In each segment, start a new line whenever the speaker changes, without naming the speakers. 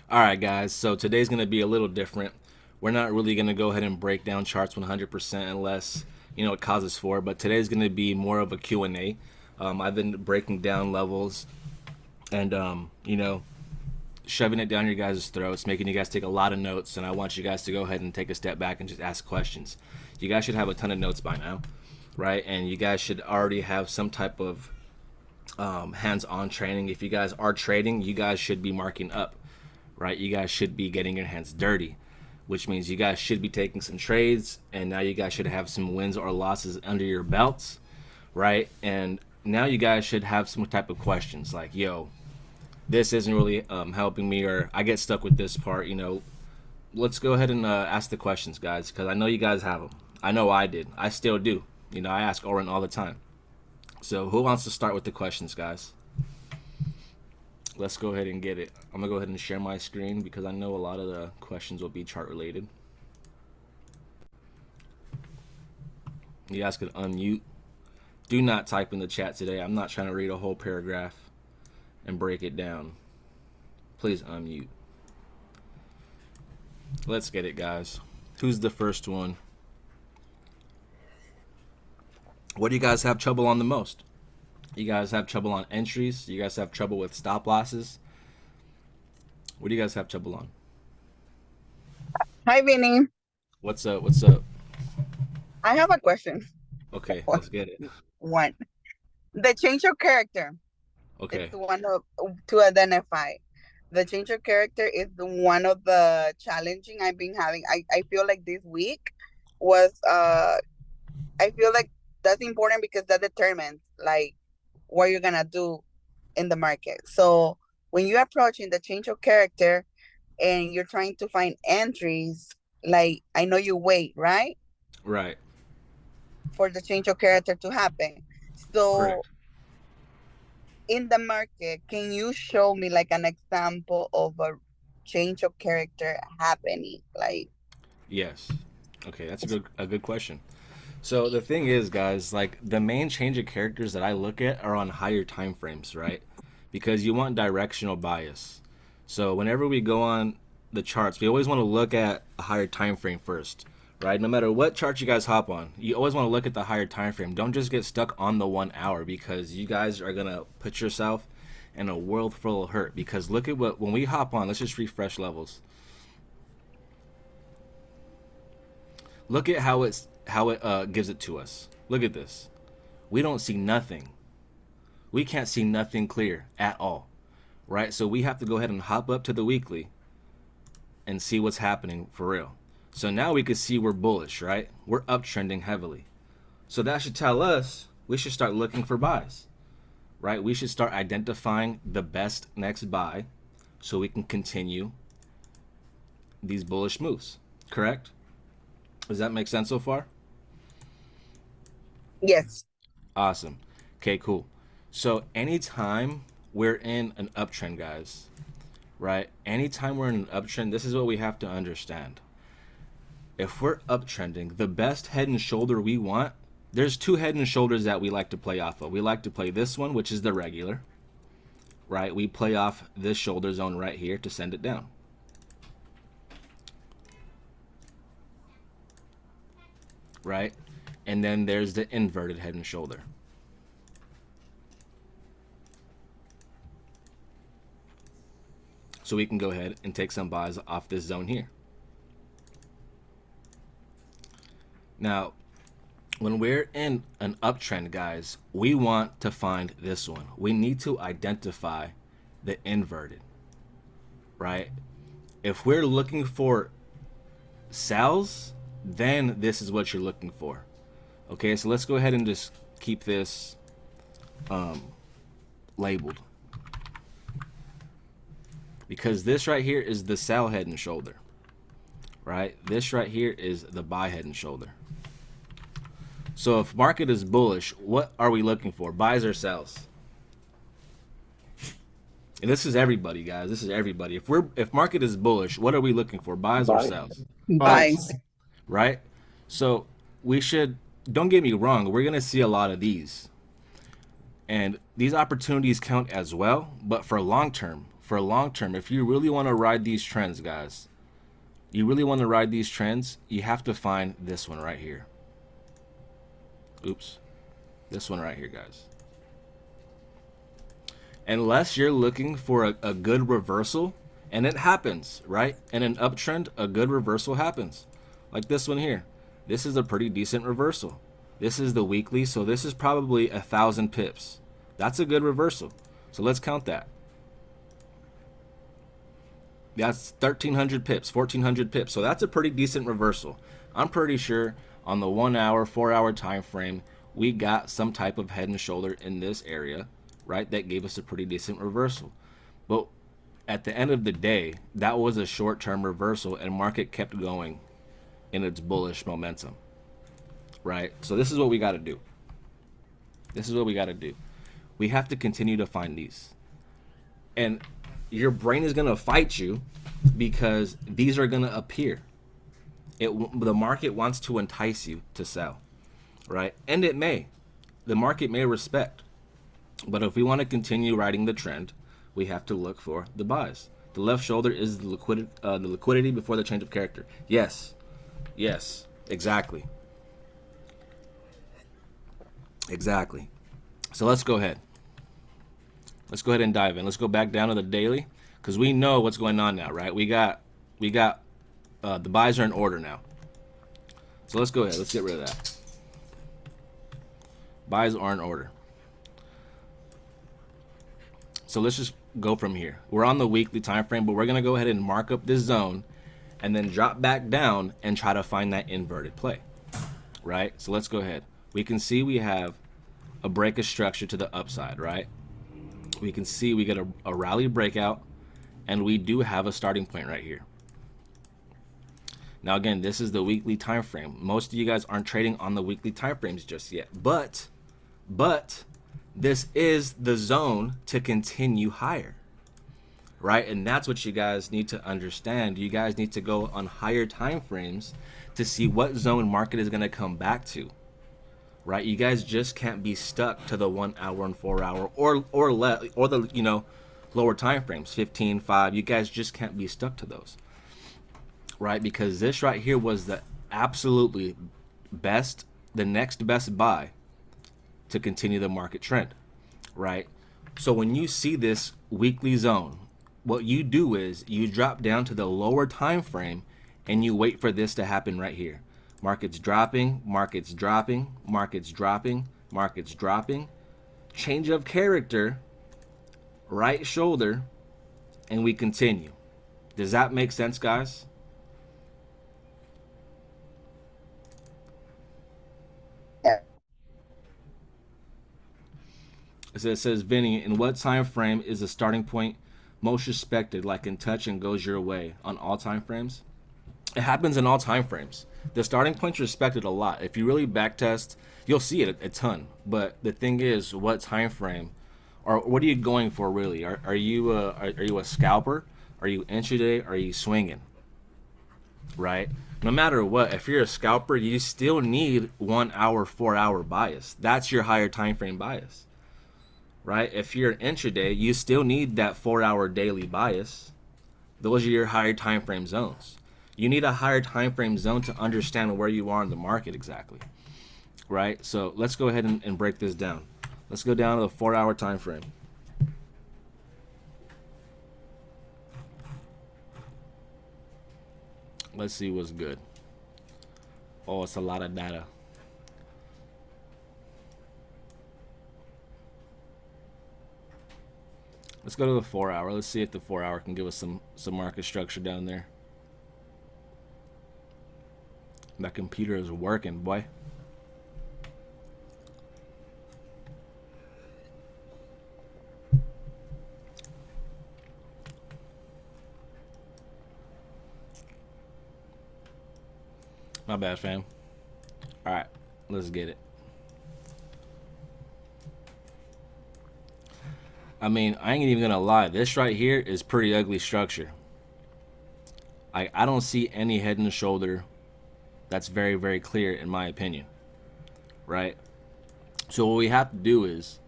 All right, guys. So today's going to be a little different. We're not really going to go ahead and break down charts 100% unless, it causes for. But today's going to be more of a Q&A. I've been breaking down levels and, shoving it down your guys' throats, making you guys take a lot of notes. And I want you guys to go ahead and take a step back and just ask questions. You guys should have a ton of notes by now, right? And you guys should already have some type of hands-on training. If you guys are trading, you guys should be marking up, right? You guys should be getting your hands dirty, which means you guys should be taking some trades, and now you guys should have some wins or losses under your belts, right? And now you guys should have some type of questions like, yo, this isn't really helping me, or I get stuck with this part, let's go ahead and ask the questions, guys, because I know you guys have them. I know I did. I still do. I ask Oren all the time. So who wants to start with the questions, guys? Let's go ahead and get it. I'm gonna go ahead and share my screen because I know a lot of the questions will be chart related. You guys could unmute. Do not type in the chat today. I'm not trying to read a whole paragraph and break it down. Please unmute. Let's get it, guys. Who's the first one? What do you guys have trouble on the most? You guys have trouble on entries? You guys have trouble with stop losses? What do you guys have trouble on?
Hi, Vinny.
What's up? What's up?
I have a question.
Okay, let's get it.
One, the change of character. It's
Okay.
one of to identify. The change of character is one of the challenging I've been having. I feel like this week was I feel like that's important because that determines like what you're gonna do in the market. So when you're approaching the change of character and you're trying to find entries, like I know you wait, right?
Right.
For the change of character to happen. So
Correct.
in the market, can you show me like an example of a change of character happening? Like,
Yes. Okay, that's a good question. So the thing is, guys, like the main change of characters that I look at are on higher time frames, right? Because you want directional bias. So whenever we go on the charts, we always want to look at a higher time frame first, right? No matter what chart you guys hop on, you always want to look at the higher time frame. Don't just get stuck on the 1 hour because you guys are gonna put yourself in a world full of hurt. Because look at what when we hop on, let's just refresh levels. Look at how it gives it to us. Look at this. We don't see nothing. We can't see nothing clear at all, right? So we have to go ahead and hop up to the weekly and see what's happening for real. So now we can see we're bullish, right? We're uptrending heavily. So that should tell us we should start looking for buys, right? We should start identifying the best next buy so we can continue these bullish moves, correct? Does that make sense so far?
yes,
Awesome. Okay, cool. So anytime we're in an uptrend, guys, right? Anytime we're in an uptrend, this is what we have to understand. If we're uptrending, the best head and shoulder we want, there's two head and shoulders that we like to play off of. We like to play this one, which is the regular, right? We play off this shoulder zone right here to send it down, right? And then there's the inverted head and shoulder. So we can go ahead and take some buys off this zone here. Now, when we're in an uptrend, guys, we want to find this one. We need to identify the inverted, right? If we're looking for sells, then this is what you're looking for. Okay, so let's go ahead and just keep this labeled because this right here is the sell head and shoulder, right? This right here is the buy head and shoulder. So if market is bullish, what are we looking for? Buys or sells? And this is everybody, guys. This is everybody. If market is bullish, what are we looking for? Buys or
Bye.
sells?
buys.
Buys, right? So we should, don't get me wrong, we're gonna see a lot of these. And these opportunities count as well, but for long term, for long term, if you really want to ride these trends, guys, you really want to ride these trends, you have to find this one right here. Oops. This one right here, guys. Unless you're looking for a good reversal, and it happens, right? In an uptrend, a good reversal happens. Like this one here. This is a pretty decent reversal. This is the weekly, so this is probably 1,000 pips. That's a good reversal. So let's count that. That's 1,300 pips, 1,400 pips. So that's a pretty decent reversal. I'm pretty sure on the 1 hour, 4 hour time frame, we got some type of head and shoulder in this area, right? That gave us a pretty decent reversal. But at the end of the day, that was a short-term reversal, and market kept going in its bullish momentum, right? So this is what we got to do. This is what we got to do. We have to continue to find these. And your brain is going to fight you because these are going to appear. The market wants to entice you to sell, right? And it may. The market may respect. But if we want to continue riding the trend, we have to look for the buys. The left shoulder is the liquidity before the change of character. Yes. Yes. Exactly. Exactly. So let's go ahead. Let's go ahead and dive in. Let's go back down to the daily because we know what's going on now, right? We got the buys are in order now. So let's go ahead. Let's get rid of that. Buys are in order. So let's just go from here. We're on the weekly time frame, but we're going to go ahead and mark up this zone and then drop back down and try to find that inverted play, right? So let's go ahead. We can see we have a break of structure to the upside, right? We can see we get a rally breakout, and we do have a starting point right here. Now, again, this is the weekly time frame. Most of you guys aren't trading on the weekly time frames just yet, but this is the zone to continue higher, right? And that's what you guys need to understand. You guys need to go on higher time frames to see what zone market is going to come back to, right? You guys just can't be stuck to the 1 hour and 4 hour or the lower time frames, 15, 5. You guys just can't be stuck to those, right? Because this right here was the absolutely best, the next best buy to continue the market trend, right? So when you see this weekly zone, what you do is you drop down to the lower time frame and you wait for this to happen right here. Markets dropping, markets dropping, markets dropping, markets dropping, change of character, right shoulder, and we continue. Does that make sense, guys? So it says, Vinny, in what time frame is the starting point most respected, like in touch and goes your way on all time frames? It happens in all time frames. The starting point's respected a lot. If you really backtest, you'll see it a ton. But the thing is, what time frame, or what are you going for really? Are you a scalper? Are you intraday? Are you swinging? Right? No matter what, if you're a scalper, you still need 1 hour, 4 hour bias. That's your higher time frame bias. Right? If you're an intraday, you still need that 4 hour daily bias. Those are your higher time frame zones. You need a higher time frame zone to understand where you are in the market exactly. Right? So let's go ahead and break this down. Let's go down to the 4 hour time frame. Let's see what's good. Oh, it's a lot of data. Let's go to the 4 hour. Let's see if the 4 hour can give us some market structure down there. That computer is working, boy. My bad, fam. All right, let's get it. I mean, I ain't even gonna lie. This right here is pretty ugly structure. I don't see any head and shoulder that's very, very clear in my opinion. Right? So what we have to do is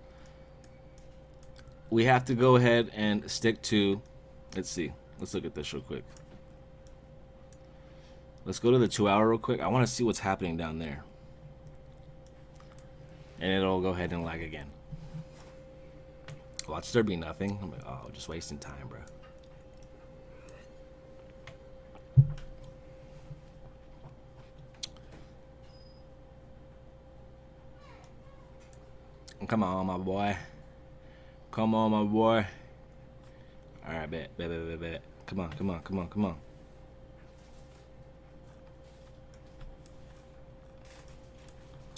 we have to go ahead and stick to, let's see, let's look at this real quick. Let's go to the 2 hour real quick. I want to see what's happening down there. And it'll go ahead and lag again. Watch there be nothing. I'm like, oh, just wasting time, bro. Come on, my boy. Come on, my boy. All right, bet. Come on.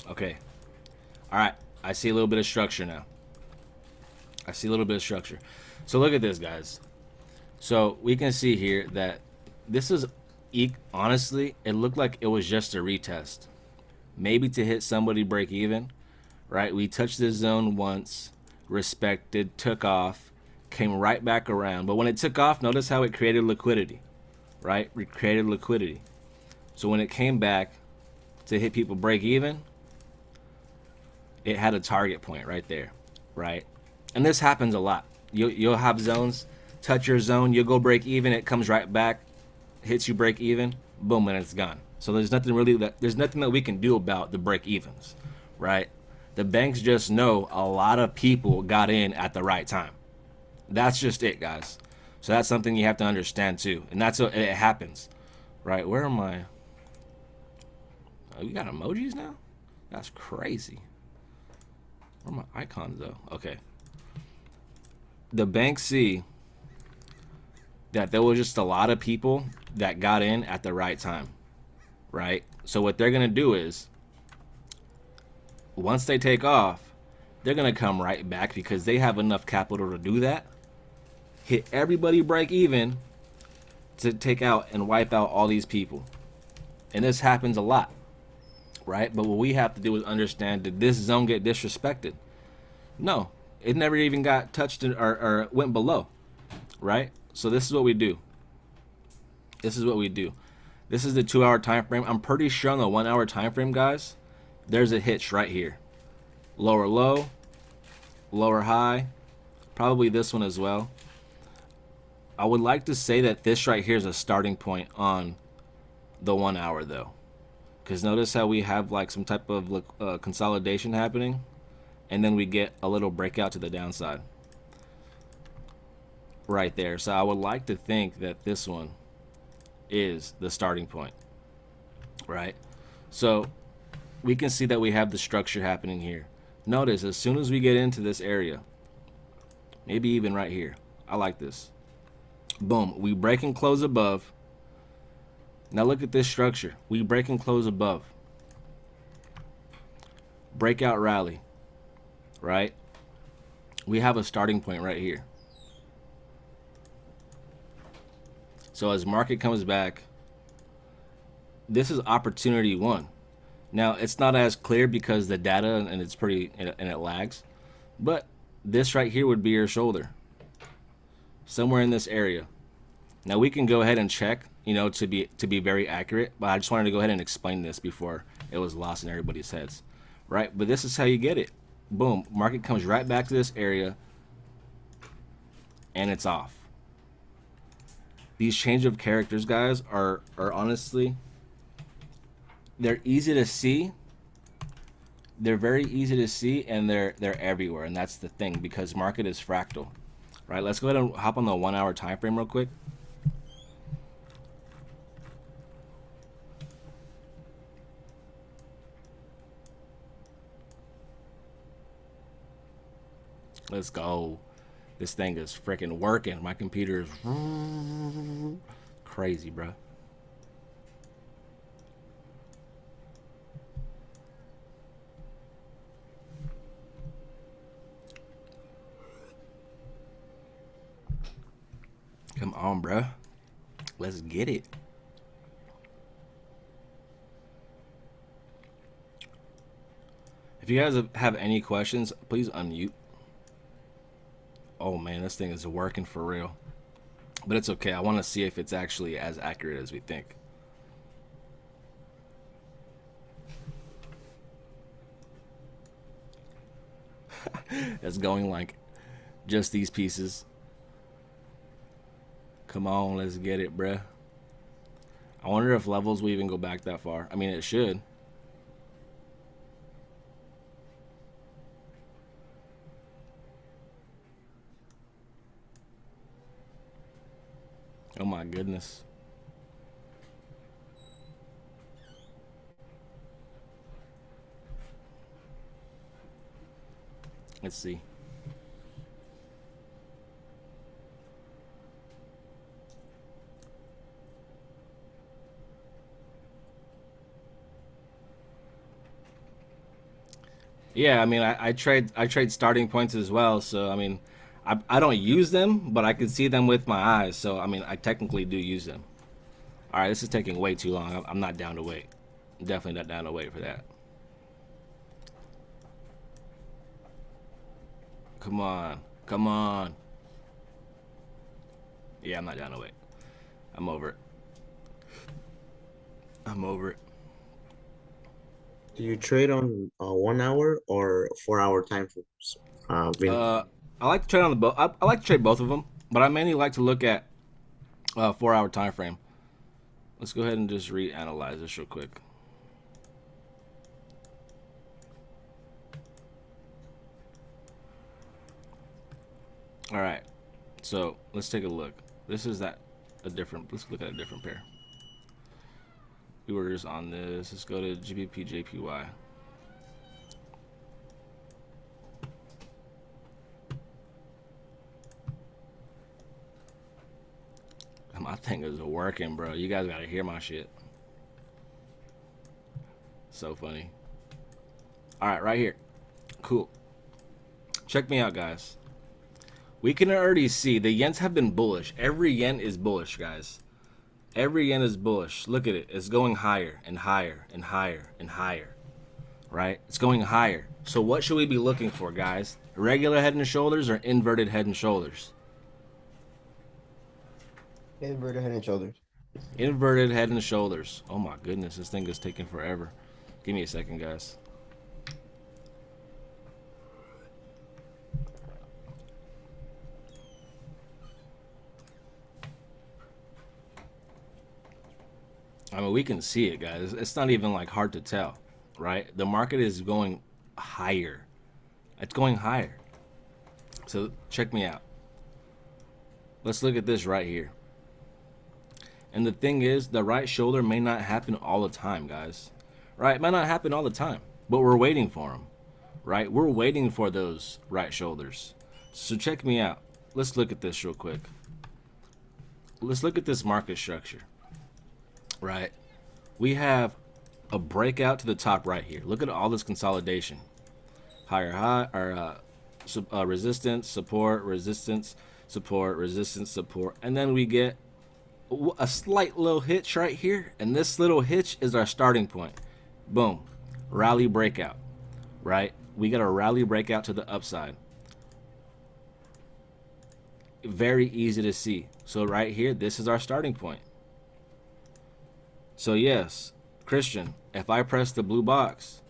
Okay. All right. I see a little bit of structure now. So look at this, guys. So we can see here that this is, honestly, it looked like it was just a retest. Maybe to hit somebody break even, right? We touched this zone once, respected, took off, came right back around. But when it took off, notice how it created liquidity, right? We created liquidity. So when it came back to hit people break even, it had a target point right there, right? And this happens a lot. You'll have zones, touch your zone, you'll go break even, it comes right back, hits you break even, boom, and it's gone. So there's nothing that we can do about the break evens, right? The banks just know a lot of people got in at the right time. That's just it, guys. So that's something you have to understand too, and that's what it happens, right? Where am I? Oh, you got emojis now? That's crazy. Where are my icons though? Okay. The banks see that there was just a lot of people that got in at the right time, right? So what they're gonna do is, once they take off, they're gonna come right back because they have enough capital to do that. Hit everybody break even to take out and wipe out all these people. And this happens a lot, right? But what we have to do is understand, did this zone get disrespected? No, it never even got touched or went below, right? So this is what we do. This is the 2 hour time frame. I'm pretty sure on the 1 hour time frame, guys, there's a hitch right here. Lower low, lower high, probably this one as well. I would like to say that this right here is a starting point on the 1 hour though, because notice how we have like some type of consolidation happening, and then we get a little breakout to the downside right there. So I would like to think that this one is the starting point, right? So we can see that we have the structure happening here. Notice as soon as we get into this area, maybe even right here, I like this. Boom, we break and close above. Now look at this structure. We break and close above. Breakout rally, right? We have a starting point right here. So as market comes back, this is opportunity one. Now it's not as clear because the data and it's pretty and it lags, but this right here would be your shoulder, somewhere in this area. Now we can go ahead and check, to be very accurate, but I just wanted to go ahead and explain this before it was lost in everybody's heads, right? But this is how you get it. Boom, market comes right back to this area, and it's off. These change of characters, guys, are honestly, they're easy to see. They're very easy to see, and they're everywhere, and that's the thing, because market is fractal, right? Let's go ahead and hop on the 1 hour time frame real quick. Let's go. This thing is freaking working. My computer is crazy, bro. Come on, bro. Let's get it. If you guys have any questions, please unmute. Oh man, this thing is working for real. But it's okay. I want to see if it's actually as accurate as we think. It's going like Just these pieces. Come on, let's get it, bruh. I wonder if levels will even go back that far. I mean, it should. Oh my goodness. Let's see. Yeah, I mean, I trade starting points as well. So I mean, I don't use them, but I can see them with my eyes. So I mean, I technically do use them. All right, this is taking way too long. I'm not down to wait. I'm definitely not down to wait for that. Come on, come on. Yeah, I'm not down to wait. I'm over it. I'm over it.
Do you trade on 1 hour or 4 hour time frames? Vinny?
Uh, I like to trade on the both. I like to trade both of them, but I mainly like to look at 4 hour time frame. Let's go ahead and just reanalyze this real quick. All right, so let's take a look. This is that a different. Let's look at a different pair. We were just on this. Let's go to GBP JPY. My thing is working, bro. You guys gotta hear my shit. So funny. All right, right here. Cool. Check me out, guys. We can already see the yens have been bullish. Every yen is bullish, guys. Every yen is bullish. Look at it. It's going higher and higher and higher and higher. Right? It's going higher. So what should we be looking for, guys? Regular head and shoulders or inverted head and shoulders?
Inverted head and shoulders.
Inverted head and shoulders. Oh my goodness, this thing is taking forever. Give me a second, guys. I mean, we can see it, guys. It's not even like hard to tell, right? The market is going higher. It's going higher. So check me out. Let's look at this right here. And the thing is, the right shoulder may not happen all the time, guys. Right? It might not happen all the time, but we're waiting for them. Right? We're waiting for those right shoulders. So check me out. Let's look at this real quick. Let's look at this market structure. Right? We have a breakout to the top right here. Look at all this consolidation. Higher high, or resistance, support, resistance, support, resistance, support. And then we get a slight little hitch right here. And this little hitch is our starting point. Boom. Rally breakout. Right? We got a rally breakout to the upside. Very easy to see. So right here, this is our starting point. So yes, Christian, if I press the blue box,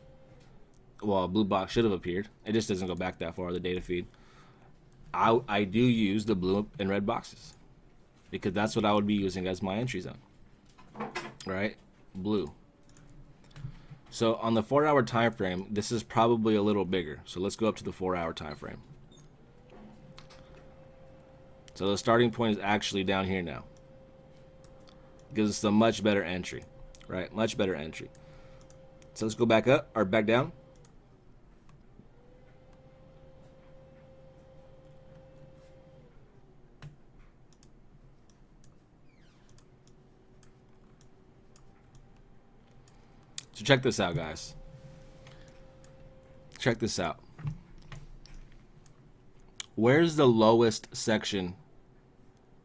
well, a blue box should have appeared. It just doesn't go back that far, the data feed. I do use the blue and red boxes because that's what I would be using as my entry zone. Right? Blue. So on the 4-hour time frame, this is probably a little bigger. So let's go up to the 4-hour time frame. So the starting point is actually down here now. Gives us a much better entry, right? Much better entry. So let's go back up or back down. So check this out, guys. Check this out. Where's the lowest section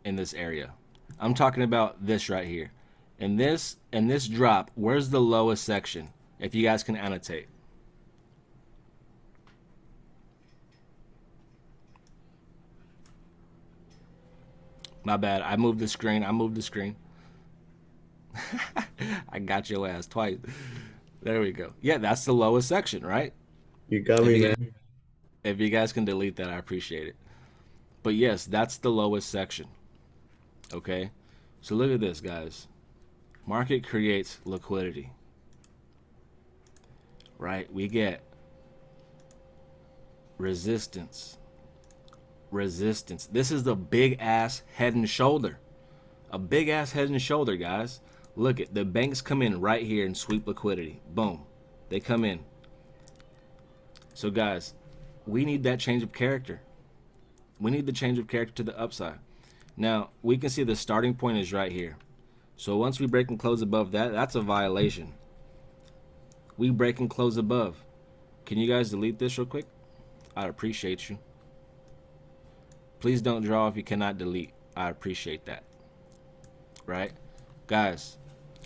in this area? I'm talking about this right here. And this drop, where's the lowest section? If you guys can annotate. My bad. I moved the screen. I got your ass twice. There we go. Yeah, that's the lowest section, right?
You got me, man.
If you guys can delete that, I appreciate it. But yes, that's the lowest section. Okay? So look at this, guys. Market creates liquidity. Right? We get resistance. Resistance. This is the big ass head and shoulder. A big ass head and shoulder, guys. Look at the banks come in right here and sweep liquidity. Boom. They come in. So guys, we need that change of character. We need the change of character to the upside. Now, we can see the starting point is right here. So once we break and close above that, that's a violation. We break and close above. Can you guys delete this real quick? I'd appreciate you. Please don't draw if you cannot delete. I appreciate that. Right? Guys,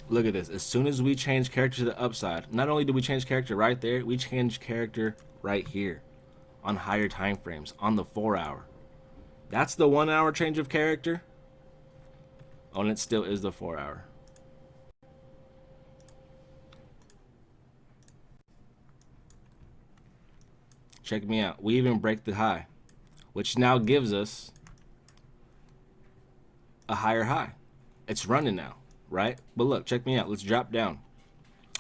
look at this. As soon as we change character to the upside, not only do we change character right there, we change character right here on higher time frames, on the 4 hour. That's the 1 hour change of character. Oh, and it still is the 4 hour. Check me out. We even break the high, which now gives us a higher high. It's running now, right? But look, check me out. Let's drop down.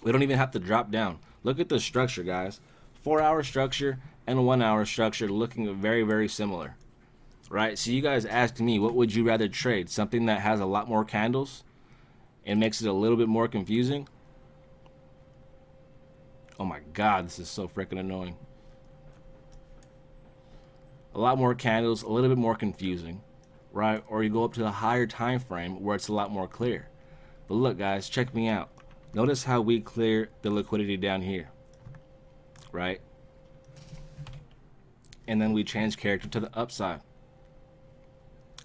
We don't even have to drop down. Look at the structure, guys. 4 hour structure and 1 hour structure looking very, very similar, right? So you guys asked me, what would you rather trade? Something that has a lot more candles and makes it a little bit more confusing? Oh my God, this is so freaking annoying. A lot more candles, a little bit more confusing, right? Or you go up to the higher time frame where it's a lot more clear. But look, guys, check me out. Notice how we clear the liquidity down here, right? And then we change character to the upside.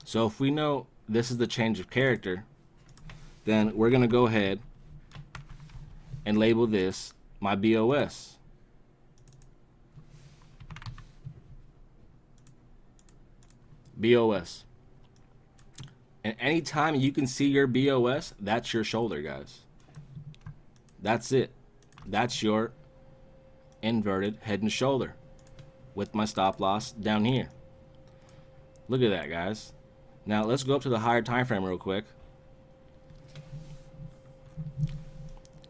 So if we know this is the change of character, then we're gonna go ahead and label this my BOS. BOS. And anytime you can see your BOS, that's your shoulder, guys. That's it. That's your inverted head and shoulder with my stop loss down here. Look at that, guys. Now let's go up to the higher time frame real quick.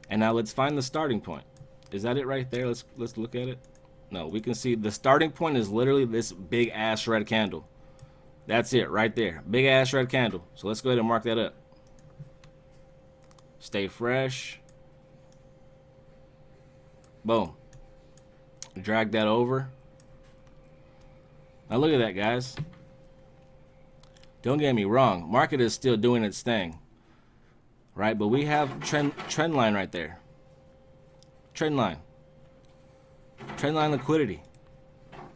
And now let's find the starting point. Is that it right there? Let's look at it. No, we can see the starting point is literally this big ass red candle. That's it right there. Big ass red candle. So let's go ahead and mark that up. Stay fresh. Boom. Drag that over. Now look at that, guys. Don't get me wrong. Market is still doing its thing. Right? But we have trend line right there. Trend line. Trend line liquidity.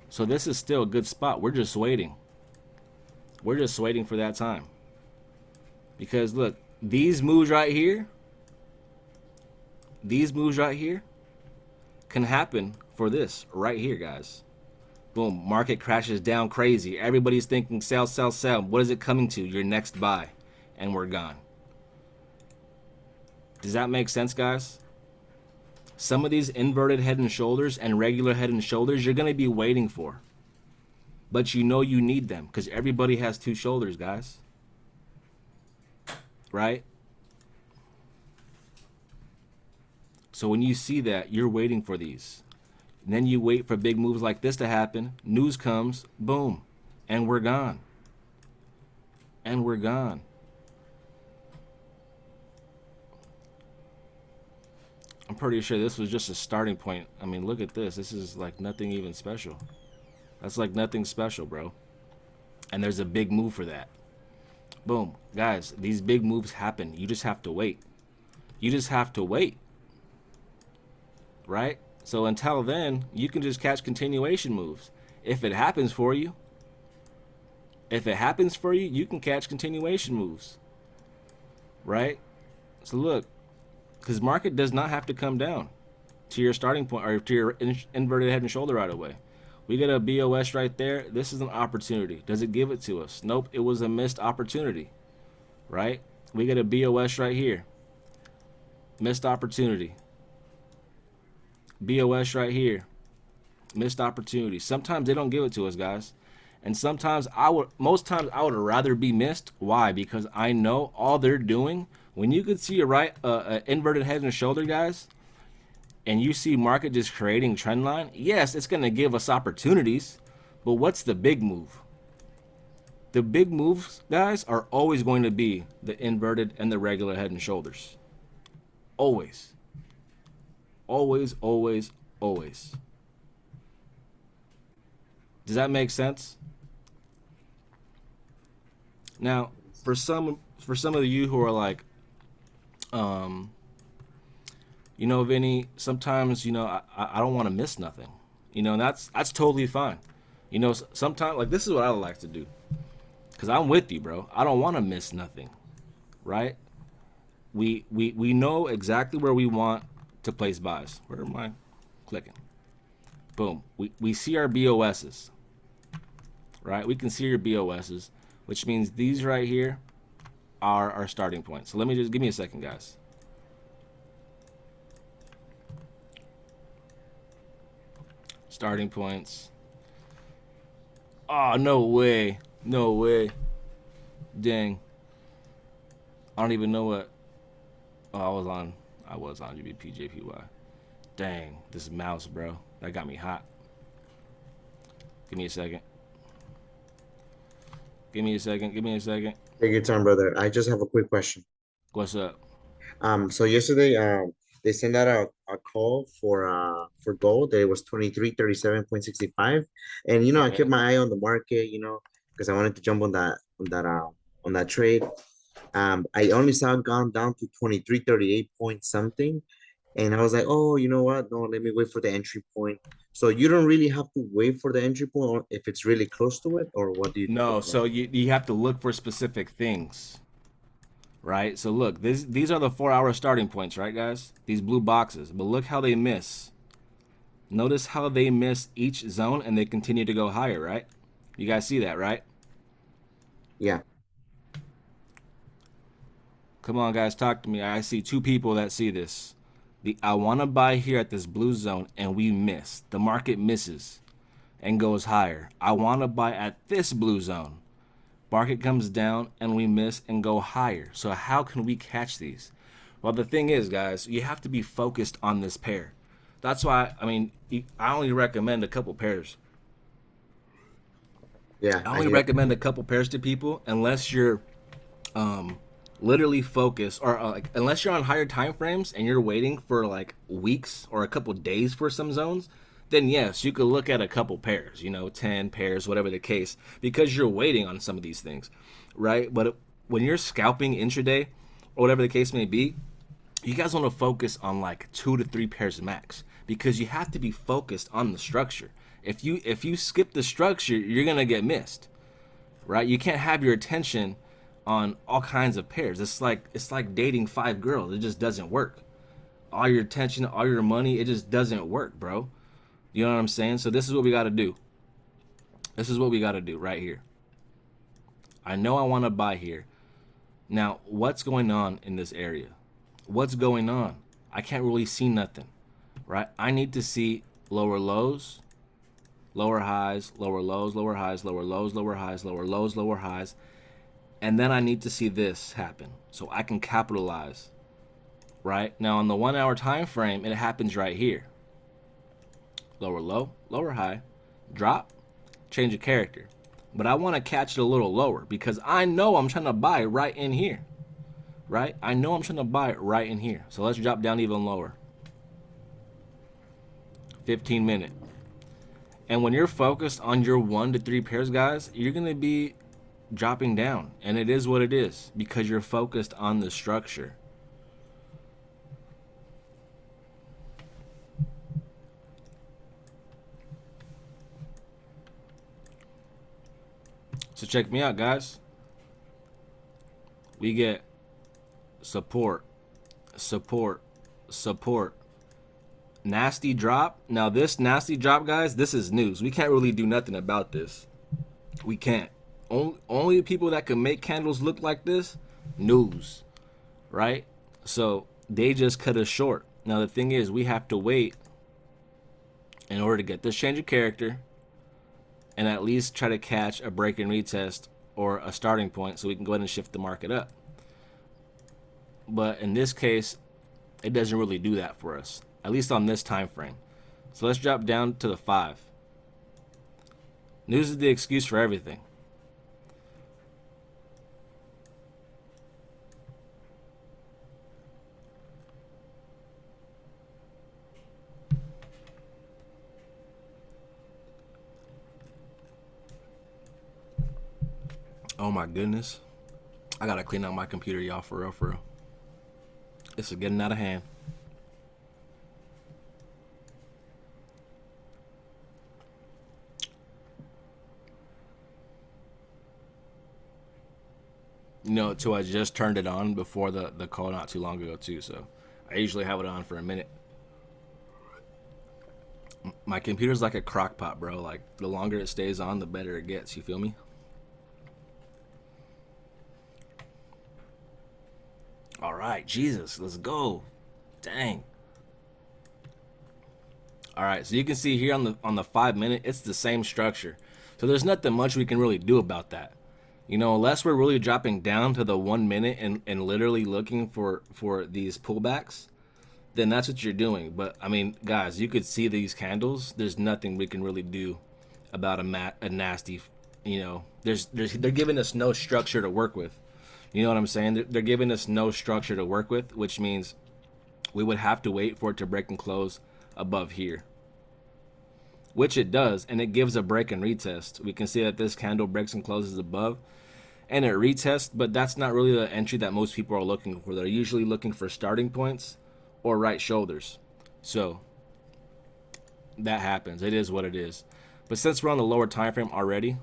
So this is still a good spot. We're just waiting. We're just waiting for that time. Because look, these moves right here can happen for this right here, guys. Boom, market crashes down crazy. Everybody's thinking sell, sell, sell. What is it coming to? Your next buy. And we're gone. Does that make sense, guys? Some of these inverted head and shoulders and regular head and shoulders you're going to be waiting for. But you know you need them because everybody has two shoulders, guys. Right? So when you see that, you're waiting for these. And then you wait for big moves like this to happen. News comes, boom, and we're gone. And we're gone. I'm pretty sure this was just a starting point. I mean, look at this. This is like nothing even special. That's like nothing special, bro. And there's a big move for that. Boom. Guys, these big moves happen. You just have to wait. You just have to wait. Right? So until then, you can just catch continuation moves. If it happens for you, you can catch continuation moves. Right? So look, because market does not have to come down to your starting point or to your inverted head and shoulder right away. We get a BOS right there. This is an opportunity. Does it give it to us? Nope, it was a missed opportunity. Right? We get a BOS right here. Missed opportunity. BOS right here. Missed opportunity. Sometimes they don't give it to us, guys. And most times I would rather be missed. Why? Because I know all they're doing. When you could see a inverted head and shoulder, guys, and you see market just creating trend line, yes, it's going to give us opportunities. But what's the big move? The big moves, guys, are always going to be the inverted and the regular head and shoulders. Always. Always, always, always. Does that make sense? Now, for some of you who are like, Vinny, sometimes, I don't want to miss nothing. And that's totally fine. Sometimes, like, this is what I like to do. Because I'm with you, bro. I don't want to miss nothing, right? We know exactly where we want to place buys. Where am I clicking? Boom. We see our BOSs, right? We can see your BOSs, which means these right here are our starting points. So give me a second, guys. Starting points. Oh, no way. No way. Dang. I don't even know what. Oh, I was on GBP, Dang, this mouse, bro. That got me hot. Give me a second. Give me a second.
Take your time, brother. I just have a quick question.
What's up?
So yesterday, they sent out a call for gold. It was 2337.65, and I kept my eye on the market, because I wanted to jump on that trade. I only saw it gone down to 2338 point something, and I was like, oh, you know what? No, let me wait for the entry point. So you don't really have to wait for the entry point, or if it's really close to it, or what do you think
No,
about
so you have to look for specific things, right? So look, these are the 4-hour starting points, right, guys? These blue boxes. But look how they miss. Notice how they miss each zone and they continue to go higher, right? You guys see that, right?
Yeah.
Come on, guys, talk to me. I see 2 people that see this. I want to buy here at this blue zone, and we miss. The market misses and goes higher. I want to buy at this blue zone. Market comes down, and we miss and go higher. So how can we catch these? Well, the thing is, guys, you have to be focused on this pair. That's why, I only recommend a couple pairs.
Yeah.
I only recommend a couple pairs to people unless you're literally focused, or unless you're on higher time frames and you're waiting for like weeks or a couple days for some zones. Then yes, you could look at a couple pairs, 10 pairs, whatever the case, because you're waiting on some of these things, right? But when you're scalping intraday or whatever the case may be, you guys want to focus on like 2 to 3 pairs max, because you have to be focused on the structure. If you skip the structure, you're gonna get missed, right? You can't have your attention on all kinds of pairs. It's like dating 5 girls. It just doesn't work. All your attention, all your money, it just doesn't work, bro. You know what I'm saying? So this is what we got to do. This is what we got to do right here. I know I want to buy here. Now, what's going on in this area? What's going on? I can't really see nothing, right? I need to see lower lows, lower highs, lower lows, lower highs, lower lows, lower highs, lower lows, lower highs. And then I need to see this happen so I can capitalize, right? Now, on the 1-hour time frame, it happens right here. Lower low, lower high, drop, change of character. But I want to catch it a little lower because I know I'm trying to buy right in here, right? I know I'm trying to buy it right in here. So let's drop down even lower. 15-minute. And when you're focused on your 1 to 3 pairs, guys, you're going to be dropping down. And it is what it is because you're focused on the structure. So check me out, guys. We get support, support, support. Nasty drop. Now this nasty drop, guys, this is news. We can't really do nothing about this. We can't. Only people that can make candles look like this, news, right? So they just cut us short. Now the thing is, we have to wait in order to get this change of character. and at least try to catch a break and retest or a starting point so we can go ahead and shift the market up. But in this case, it doesn't really do that for us, at least on this time frame. So let's drop down to the 5. News is the excuse for everything. Oh my goodness. I gotta clean out my computer, y'all, for real, for real. This is getting out of hand. You know, too, I just turned it on before the call not too long ago, too. So I usually have it on for a minute. My computer's like a crock pot, bro. Like, the longer it stays on, the better it gets. You feel me? All right, Jesus, let's go. Dang. All right, so you can see here on the 5 minute, it's the same structure. So there's nothing much we can really do about that. You know, unless we're really dropping down to the 1 minute and literally looking for these pullbacks, then that's what you're doing. But I mean, guys, you could see these candles. There's nothing we can really do about a nasty, you know, they're giving us no structure to work with. You know what I'm saying? They're giving us no structure to work with, which means we would have to wait for it to break and close above here, which it does, and it gives a break and retest. We can see that this candle breaks and closes above, and it retests, but that's not really the entry that most people are looking for. They're usually looking for starting points or right shoulders. So that happens. It is what it is. But since we're on the lower time frame already,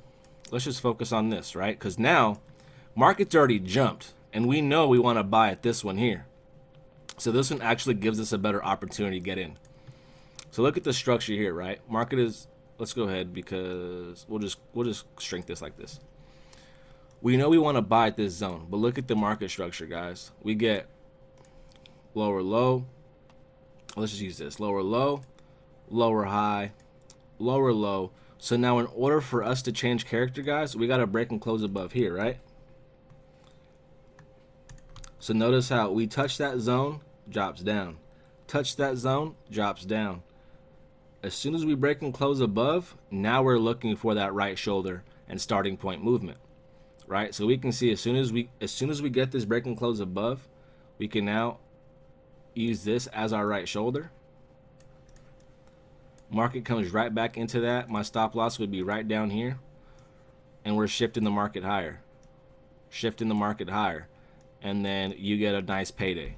let's just focus on this, right? Because now market's already jumped, and we know we want to buy at this one here. So this one actually gives us a better opportunity to get in. So look at the structure here, right? Market is, let's go ahead, because we'll just shrink this like this. We know we want to buy at this zone, but look at the market structure, guys. We get lower low. Let's just use this. Lower low, lower high, lower low. So now in order for us to change character, guys, we got to break and close above here, right? So notice how we touch that zone, drops down. Touch that zone, drops down. As soon as we break and close above, now we're looking for that right shoulder and starting point movement, right? So we can see as soon as we get this break and close above, we can now use this as our right shoulder. Market comes right back into that. My stop loss would be right down here, and we're shifting the market higher, shifting the market higher, and then you get a nice payday.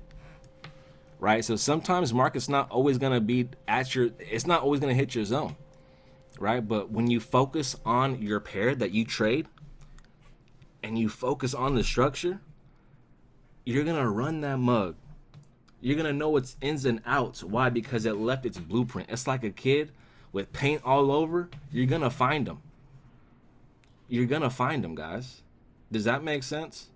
Right, so sometimes market's not always gonna be at your, it's not always gonna hit your zone, right? But when you focus on your pair that you trade and you focus on the structure, you're gonna run that mug. You're gonna know its ins and outs. Why? Because it left its blueprint. It's like a kid with paint all over. You're gonna find them. You're gonna find them, guys. Does that make sense?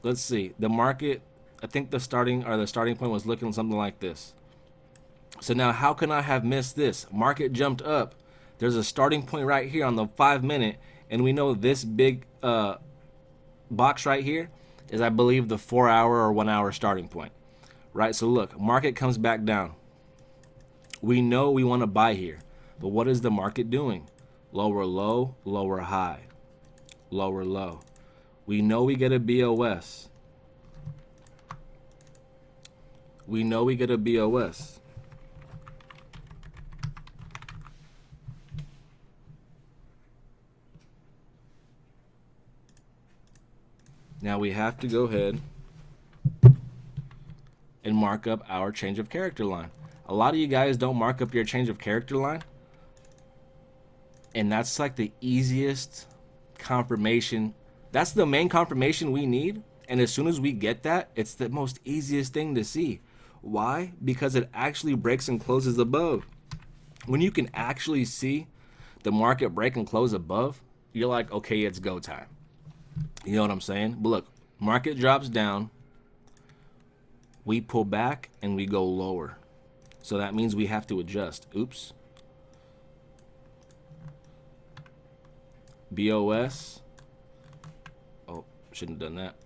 Let's see. The market, I think the starting point was looking something like this. So now how can I have missed this? Market jumped up. There's a starting point right here on the 5 minute, and we know this big box right here is, I believe, the 4 hour or 1 hour starting point. Right? So look, market comes back down. We know we want to buy here, but what is the market doing? Lower low, lower high, lower low. We know we get a BOS. We know we get a BOS. Now we have to go ahead and mark up our change of character line. A lot of you guys don't mark up your change of character line, and that's like the easiest confirmation. That's the main confirmation we need, and as soon as we get that, it's the most easiest thing to see. Why? Because it actually breaks and closes above. When you can actually see the market break and close above, you're like, okay, it's go time. You know what I'm saying? But look, market drops down, we pull back, and we go lower. So that means we have to adjust. Oops. BOS. Oh, shouldn't have done that.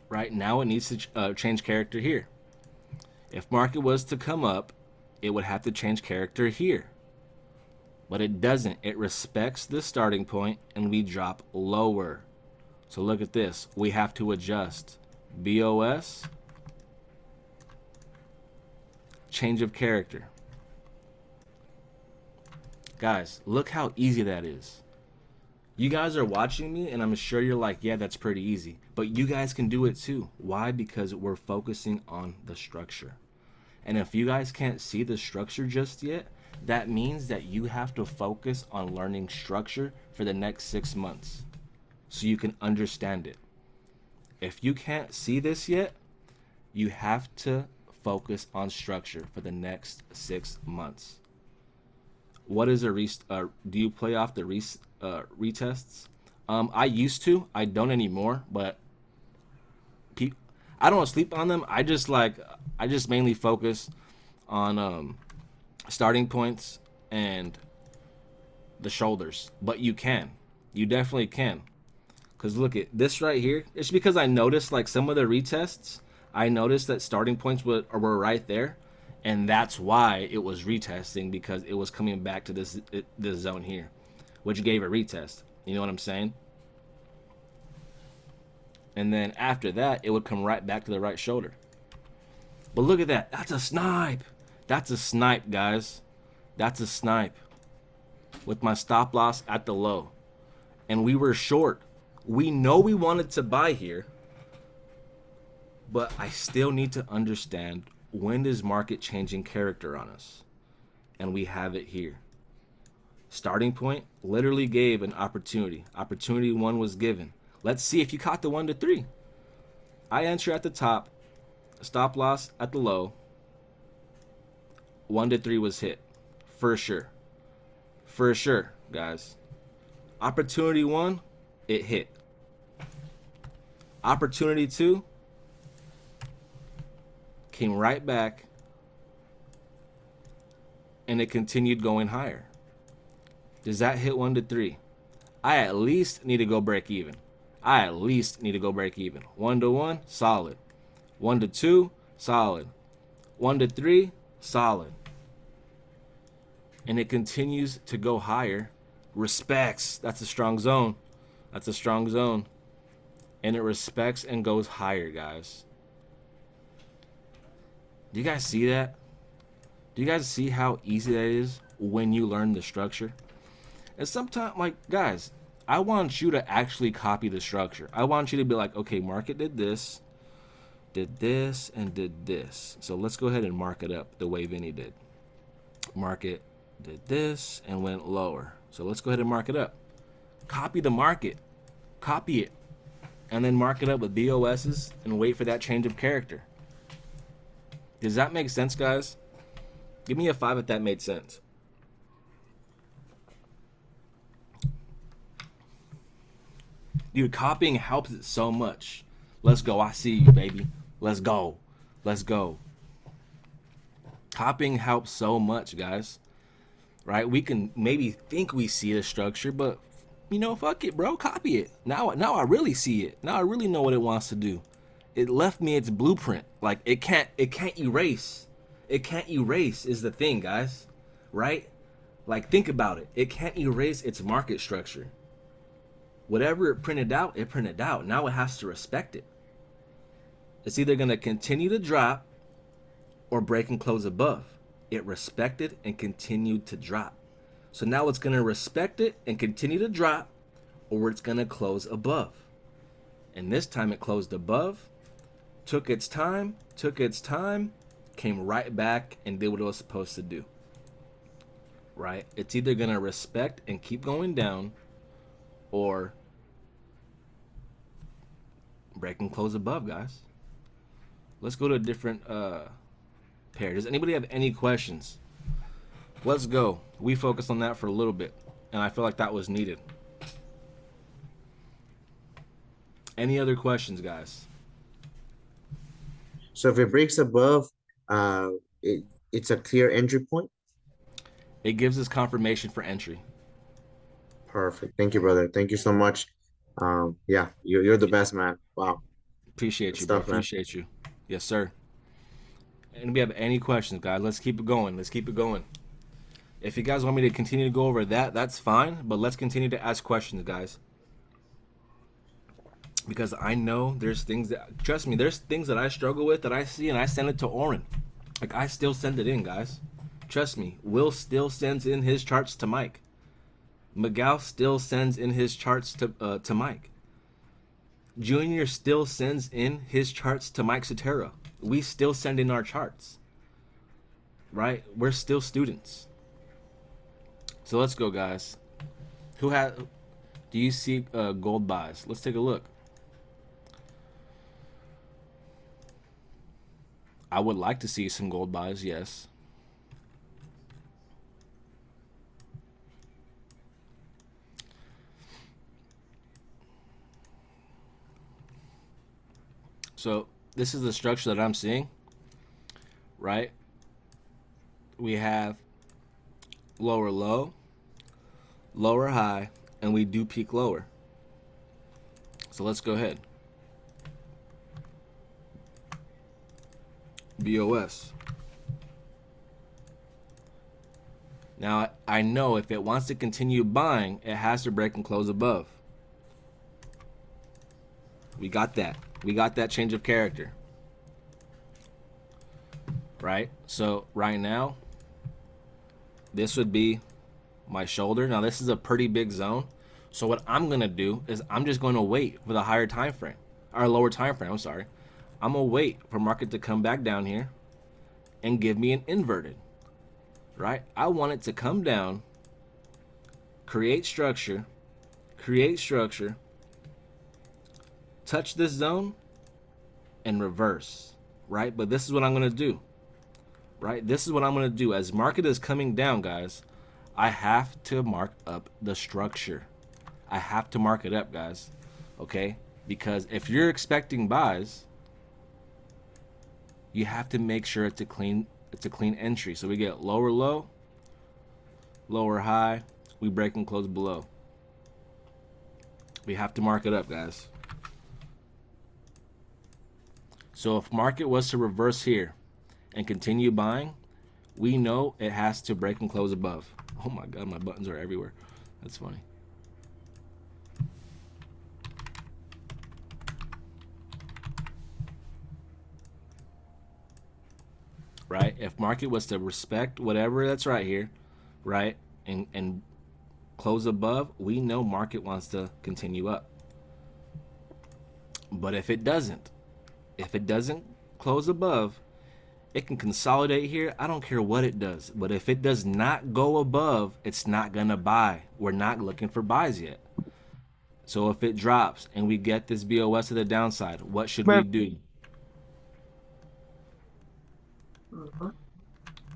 Right now it needs to change character here. If market was to come up, it would have to change character here. But it doesn't. It respects the starting point and we drop lower. So look at this. We have to adjust. BOS. Change of character. Guys, look how easy that is. You guys are watching me and I'm sure you're like, yeah, that's pretty easy. But you guys can do it too. Why? Because we're focusing on the structure. And if you guys can't see the structure just yet, that means that you have to focus on learning structure for the next 6 months so you can understand it. If you can't see this yet, you have to focus on structure for the next 6 months. What is a do you play off the retests? I used to. I don't anymore, but I don't sleep on them. I just mainly focus on starting points and the shoulders. But you definitely can. Because look at this right here. It's because I noticed like some of the retests, I noticed that starting points were right there. And that's why it was retesting, because it was coming back to this zone here, which gave a retest. You know what I'm saying? And then after that, it would come right back to the right shoulder. But look at that. That's a snipe. That's a snipe, guys. That's a snipe. With my stop loss at the low. And we were short. We know we wanted to buy here. But I still need to understand, when is market changing character on us? And we have it here. Starting point literally gave an opportunity. Opportunity 1 was given. Let's see if you caught the 1 to 3. I enter at the top. Stop loss at the low. 1 to 3 was hit. For sure. For sure, guys. Opportunity 1, it hit. Opportunity 2 came right back, and it continued going higher. Does that hit 1 to 3? I at least need to go break even. 1 to 1, solid. 1 to 2, solid. 1 to 3, solid. And it continues to go higher. Respects. That's a strong zone. And it respects and goes higher, guys. Do you guys see that? Do you guys see how easy that is when you learn the structure? And sometimes, like, guys, I want you to actually copy the structure. I want you to be like, okay, market did this, and did this. So let's go ahead and mark it up the way Vinny did. Market did this and went lower. So let's go ahead and mark it up. Copy the market. Copy it. And then mark it up with BOSs and wait for that change of character. Does that make sense, guys? Give me a 5 if that made sense. Dude, copying helps it so much. Let's go. I see you, baby. Let's go. Copying helps so much, guys. Right? We can maybe think we see the structure, but fuck it, bro. Copy it. Now I really see it. Now I really know what it wants to do. It left me its blueprint. Like it can't erase. It can't erase is the thing, guys. Right? Like, think about it. It can't erase its market structure. Whatever it printed out, it printed out. Now it has to respect it. It's either going to continue to drop or break and close above. It respected and continued to drop. So now it's going to respect it and continue to drop, or it's going to close above. And this time it closed above, took its time, came right back and did what it was supposed to do. Right? It's either going to respect and keep going down, or break and close above, guys. Let's go to a different pair. Does anybody have any questions? Let's go. We focused on that for a little bit, and I feel like that was needed. Any other questions, guys?
So if it breaks above, it's a clear entry point.
It gives us confirmation for entry.
Perfect. Thank you, brother. Thank you so much. Yeah, you're the best, man. Wow.
Appreciate
Good
you, bro.
stuff, man.
Appreciate you. Yes, sir. And we have any questions, guys? Let's keep it going. Let's keep it going. If you guys want me to continue to go over that, that's fine. But let's continue to ask questions, guys. Because I know there's things that, trust me, there's things that I struggle with that I see and I send it to Oren. Like, I still send it in, guys. Trust me. Will still sends in his charts to Mike. Miguel still sends in his charts to Mike. Junior still sends in his charts to Mike Sotero. We still send in our charts. Right? We're still students. So let's go, guys. Do you see gold buys? Let's take a look. I would like to see some gold buys, yes. So this is the structure that I'm seeing, right? We have lower low, lower high, and we do peak lower. So let's go ahead. BOS. Now, I know if it wants to continue buying, it has to break and close above. We got that. We got that change of character. Right? So right now, this would be my shoulder. Now, this is a pretty big zone. So what I'm going to do is I'm just going to wait for the higher time frame, or lower time frame, I'm sorry. I'm going to wait for market to come back down here and give me an inverted, right? I want it to come down, create structure, touch this zone, and reverse, right? But this is what I'm going to do, right? This is what I'm going to do. As market is coming down, guys, I have to mark up the structure. I have to mark it up, guys, okay? Because if you're expecting buys, you have to make sure it's a clean entry. So we get lower low, lower high, we break and close below. We have to mark it up, guys. So if market was to reverse here and continue buying, we know it has to break and close above. Oh my God, my buttons are everywhere. That's funny. Right? If market was to respect whatever that's right here, right, and close above, we know market wants to continue up. But if it doesn't close above, it can consolidate here. I don't care what it does. But if it does not go above, it's not going to buy. We're not looking for buys yet. So if it drops and we get this BOS to the downside, what should we do?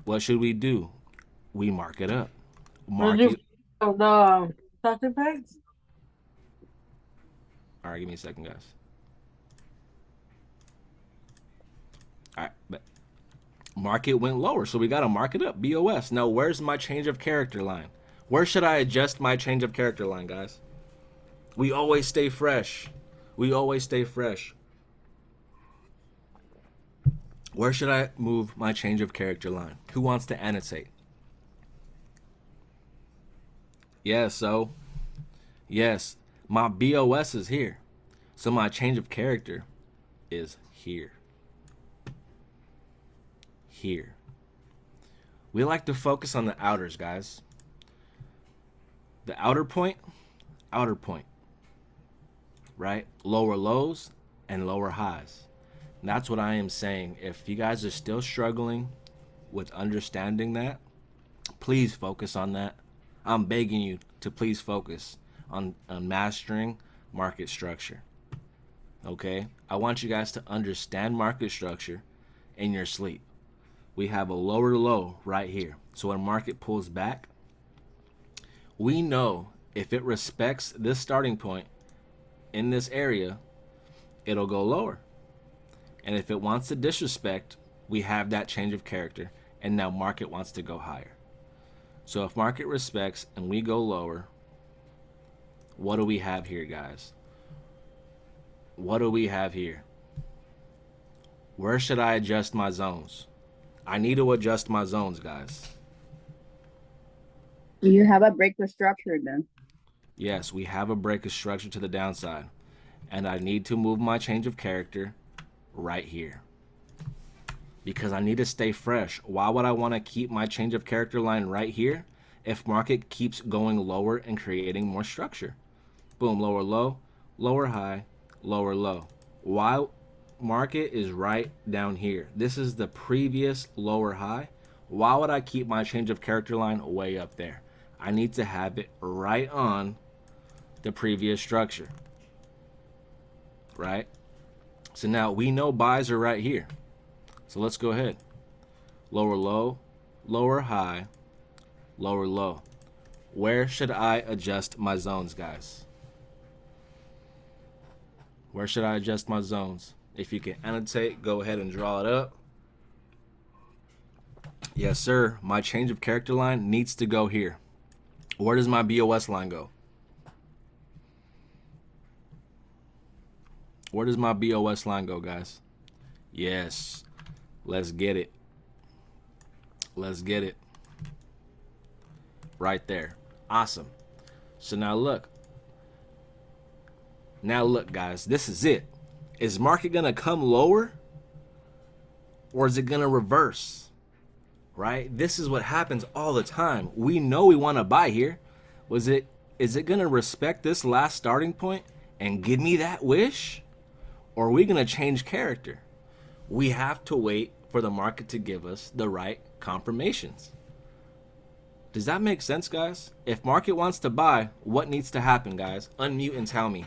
What should we do? We mark it up.
The talking pegs?
All right, give me a second, guys. All right, but market went lower, so we got to mark it up. BOS. Now, where's my change of character line? Where should I adjust my change of character line, guys? We always stay fresh. We always stay fresh. Where should I move my change of character line? Who wants to annotate? Yes, my BOS is here. So my change of character is here. Here. We like to focus on the outers, guys. The outer point, right? Lower lows and lower highs. And that's what I am saying. If you guys are still struggling with understanding that, please focus on that. I'm begging you to please focus on mastering market structure. Okay? I want you guys to understand market structure in your sleep. We have a lower low right here. So when market pulls back, we know if it respects this starting point in this area, it'll go lower. And if it wants to disrespect, we have that change of character and now market wants to go higher. So if market respects and we go lower, what do we have here, guys? What do we have here? Where should I adjust my zones? I need to adjust my zones, guys.
You have a break the structure then.
Yes, we have a break of structure to the downside. And I need to move my change of character right here. Because I need to stay fresh. Why would I want to keep my change of character line right here if market keeps going lower and creating more structure? Boom, lower low, lower high, lower low. Why? Market is right down here. This is the previous lower high. Why would I keep my change of character line way up there? I need to have it right on the previous structure. Right? So now we know buys are right here. So let's go ahead. Lower low, lower high, lower low. Where should I adjust my zones, guys? Where should I adjust my zones? If you can annotate, go ahead and draw it up. Yes, sir. My change of character line needs to go here. Where does my BOS line go? Where does my BOS line go, guys? Yes. Let's get it. Let's get it. Right there. Awesome. So now look. Now look, guys. This is it. Is market going to come lower? Or is it going to reverse? Right? This is what happens all the time. We know we want to buy here. Is it going to respect this last starting point and give me that wish? Or are we going to change character? We have to wait for the market to give us the right confirmations. Does that make sense, guys? If market wants to buy, what needs to happen, guys? Unmute and tell me.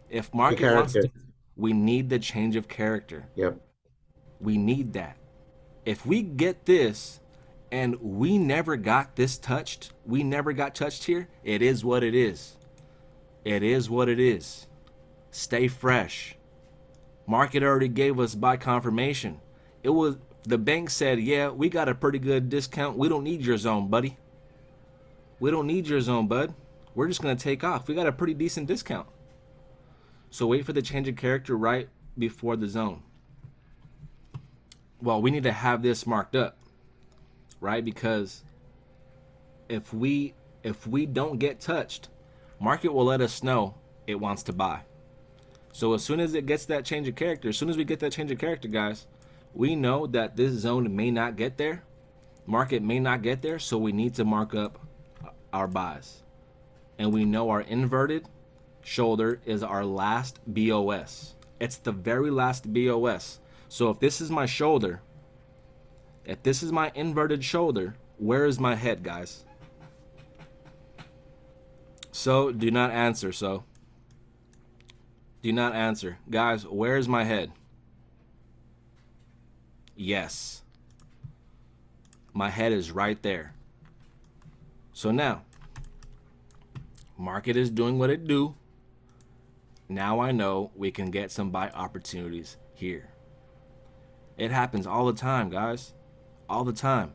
If market wants to, we need the change of character.
Yep.
We need that. If we get this and we never got this touched, we never got touched here, it is what it is. It is what it is. Stay fresh. Market already gave us buy confirmation. It was, the bank said, yeah, we got a pretty good discount. We don't need your zone, buddy. We don't need your zone, bud. We're just going to take off. We got a pretty decent discount. So wait for the change of character right before the zone. Well, we need to have this marked up, right? Because if we don't get touched, market will let us know it wants to buy. So as soon as it gets that change of character, as soon as we get that change of character, guys, we know that this zone may not get there. Market may not get there, so we need to mark up our buys. And we know our inverted shoulder is our last BOS. It's the very last BOS. So if this is my shoulder, if this is my inverted shoulder, where is my head, guys? So do not answer. So do not answer, guys. Where is my head? Yes, my head is right there. So now market is doing what it do. Now I know we can get some buy opportunities here. It happens all the time, guys. All the time.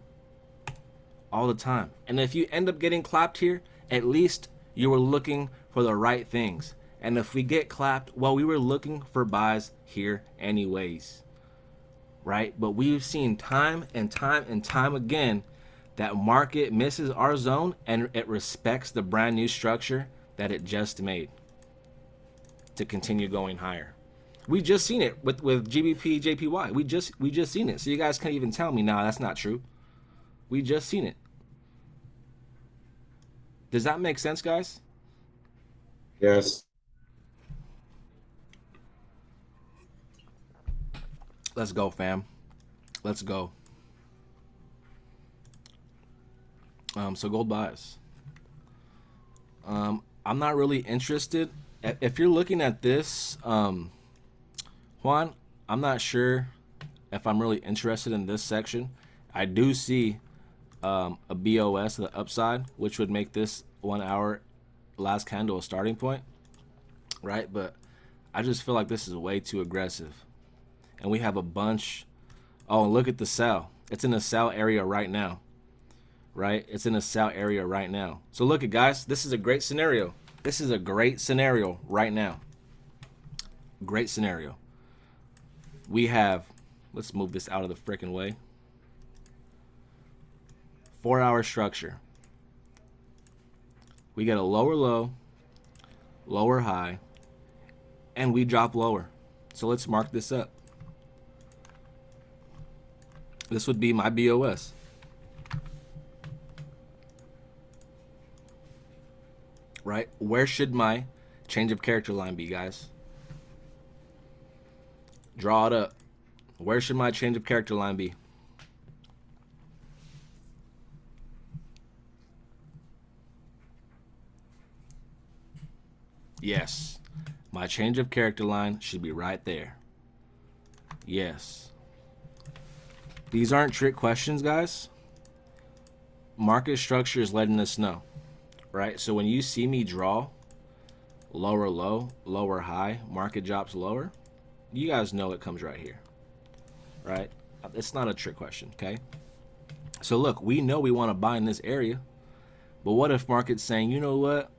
All the time. And if you end up getting clapped here, at least you were looking for the right things. And if we get clapped, well, we were looking for buys here anyways. Right? But we've seen time and time and time again that market misses our zone and it respects the brand new structure that it just made to continue going higher. We just seen it with GBP JPY. We just seen it. So you guys can't even tell me, nah, that's not true. We just seen it. Does that make sense, guys?
Yes.
Let's go, fam. Let's go. So gold buys. I'm not really interested. If you're looking at this, Juan, I'm not sure if I'm really interested in this section. I do see a BOS to the upside, which would make this 1 hour last candle a starting point, right? But I just feel like this is way too aggressive. And we have a bunch. Oh, and look at the sell. It's in a sell area right now, right? It's in a sell area right now. So look at guys, this is a great scenario. This is a great scenario right now. Great scenario. We have, let's move this out of the freaking way. 4-hour structure. We get a lower low, lower high, and we drop lower. So let's mark this up. This would be my BOS. Right? Where should my change of character line be, guys? Draw it up. Where should my change of character line be? Yes. My change of character line should be right there. Yes. These aren't trick questions, guys. Market structure is letting us know, right? So when you see me draw lower low, lower high, market drops lower, you guys know it comes right here, right? It's not a trick question, okay? So look, we know we want to buy in this area, but what if market's saying, you know what?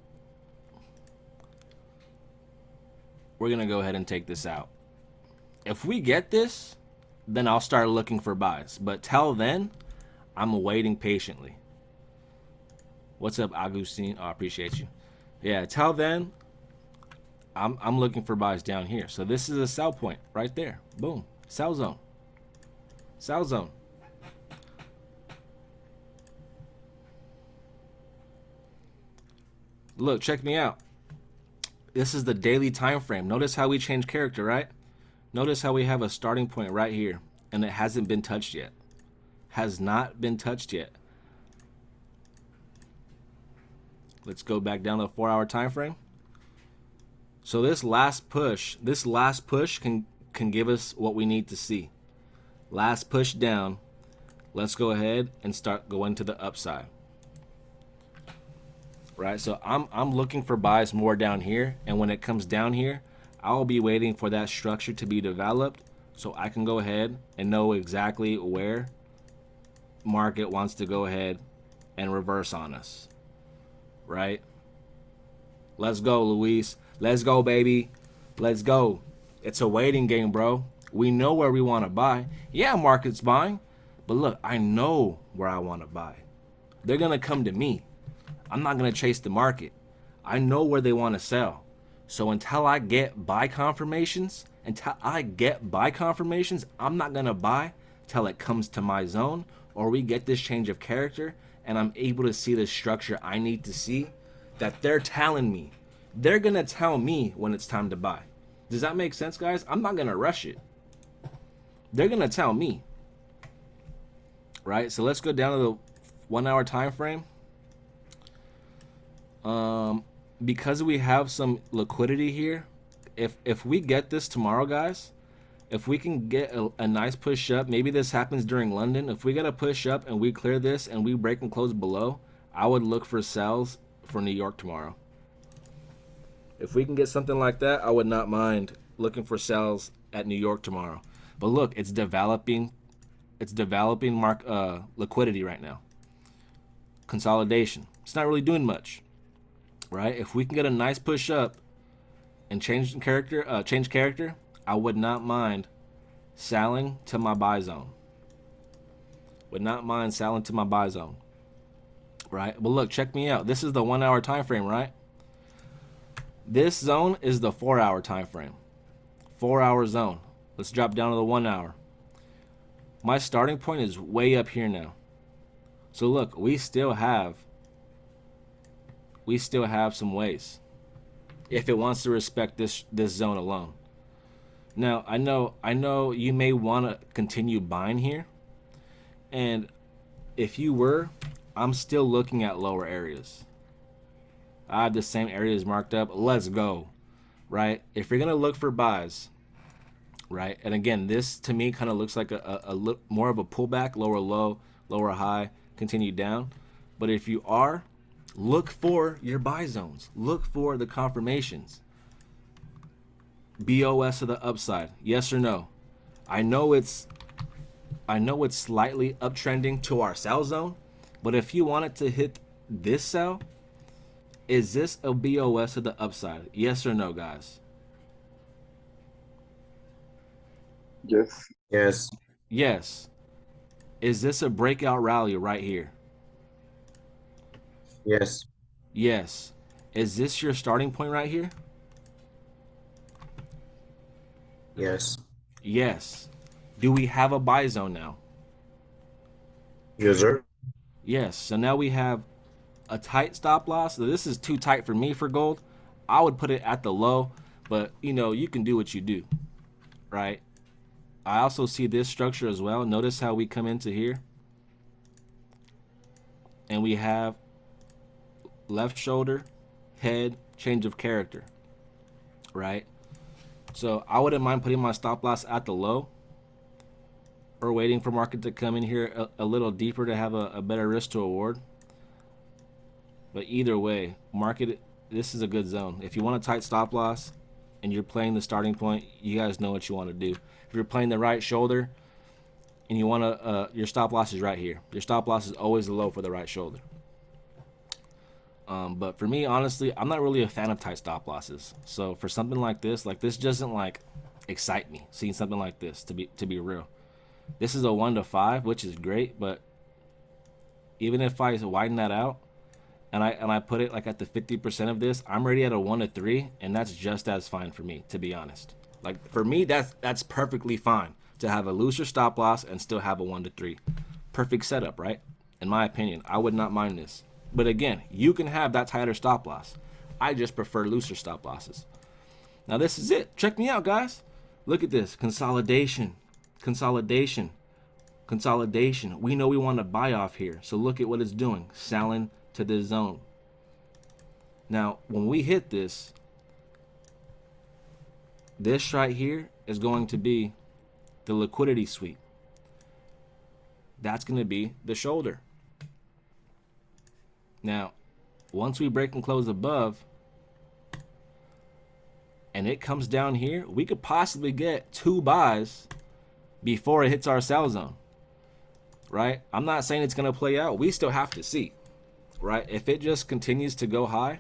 We're going to go ahead and take this out. If we get this, then I'll start looking for buys. But till then, I'm waiting patiently. What's up, Agustin? Oh, I appreciate you. Yeah, till then, I'm looking for buys down here. So this is a sell point right there. Boom. Sell zone. Sell zone. Look, check me out. This is the daily time frame. Notice how we change character, right? Notice how we have a starting point right here, and it hasn't been touched yet. Has not been touched yet. Let's go back down to the 4-hour time frame. So this last push can give us what we need to see. Last push down. Let's go ahead and start going to the upside. Right, so I'm looking for buys more down here, and when it comes down here, I'll be waiting for that structure to be developed so I can go ahead and know exactly where market wants to go ahead and reverse on us. Right? Let's go, Luis. Let's go, baby. Let's go. It's a waiting game, bro. We know where we want to buy. Yeah, market's buying, but look, I know where I want to buy. They're going to come to me. I'm not going to chase the market. I know where they want to sell. So until I get buy confirmations, I'm not going to buy till it comes to my zone or we get this change of character and I'm able to see the structure I need to see that they're telling me. They're going to tell me when it's time to buy. Does that make sense, guys? I'm not going to rush it. They're going to tell me. Right? So let's go down to the 1-hour time frame. Because we have some liquidity here, if we get this tomorrow, guys, if we can get a nice push up, maybe this happens during London. If we get a push up and we clear this and we break and close below, I would look for sells for New York tomorrow. If we can get something like that, I would not mind looking for sells at New York tomorrow. But look, it's developing liquidity right now. Consolidation. It's not really doing much. Right? If we can get a nice push up and change character, I would not mind selling to my buy zone. Would not mind selling to my buy zone. Right? But look, check me out. This is the 1-hour time frame, right? This zone is the 4-hour time frame. 4-hour zone. Let's drop down to the 1 hour. My starting point is way up here now. So look, we still have some ways if it wants to respect this zone alone. Now, I know you may want to continue buying here, and if you were, I'm still looking at lower areas. I have the same areas marked up. Let's go. Right? If you're gonna look for buys, right? And again, this to me kind of looks like a more of a pullback, lower low, lower high, continue down. But if you are, look for your buy zones. Look for the confirmations. BOS of the upside. Yes or no? I know it's I know it's slightly uptrending to our sell zone, but if you want it to hit this sell, is this a BOS to the upside? Yes or no, guys?
Yes.
Yes.
Yes. Is this a breakout rally right here?
Yes.
Yes. Is this your starting point right here?
Yes.
Yes. Do we have a buy zone now?
Yes, sir.
Yes. So now we have a tight stop loss. So this is too tight for me for gold. I would put it at the low, but you know, you can do what you do, right? I also see this structure as well. Notice how we come into here and we have left shoulder, head, change of character, right? So I wouldn't mind putting my stop loss at the low or waiting for market to come in here a little deeper to have a better risk to reward. But either way, market, this is a good zone. If you want a tight stop loss and you're playing the starting point, you guys know what you want to do. If you're playing the right shoulder and you want to, your stop loss is right here. Your stop loss is always the low for the right shoulder. But for me, honestly, I'm not really a fan of tight stop losses. So for something like this doesn't like excite me. Seeing something like this, to be real. This is a 1 to 5, which is great, but even if I widen that out and I put it like at the 50% of this, I'm already at a 1 to 3, and that's just as fine for me, to be honest. Like for me, that's perfectly fine to have a looser stop loss and still have a 1 to 3. Perfect setup, right? In my opinion, I would not mind this. But again, you can have that tighter stop loss. I just prefer looser stop losses. Now this is it. Check me out, guys. Look at this. Consolidation. Consolidation. Consolidation. We know we want to buy off here. So look at what it's doing. Selling to this zone. Now, when we hit this right here is going to be the liquidity sweep. That's going to be the shoulder. Now, once we break and close above, and it comes down here, we could possibly get 2 buys before it hits our sell zone, right? I'm not saying it's going to play out. We still have to see, right? If it just continues to go high,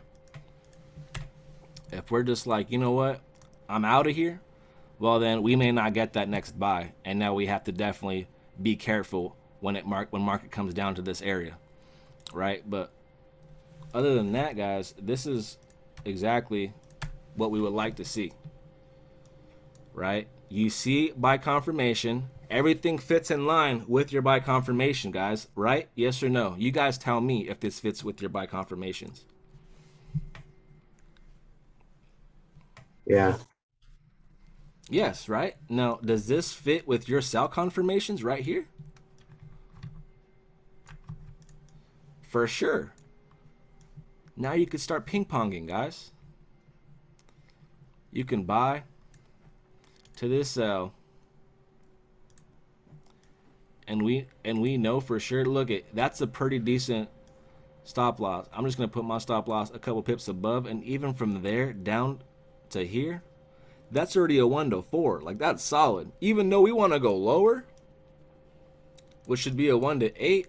if we're just like, you know what, I'm out of here, well, then we may not get that next buy. And now we have to definitely be careful when market comes down to this area, right? But other than that, guys, this is exactly what we would like to see, right? You see buy confirmation. Everything fits in line with your buy confirmation, guys, right? Yes or no? You guys tell me if this fits with your buy confirmations.
Yeah.
Yes, right? Now, does this fit with your sell confirmations right here? For sure. Now you could start ping-ponging, guys. You can buy to this sell. And we know for sure, look at, that's a pretty decent stop loss. I'm just going to put my stop loss a couple pips above, and even from there down to here, that's already a 1 to 4. Like, that's solid. Even though we want to go lower, which should be a 1 to 8,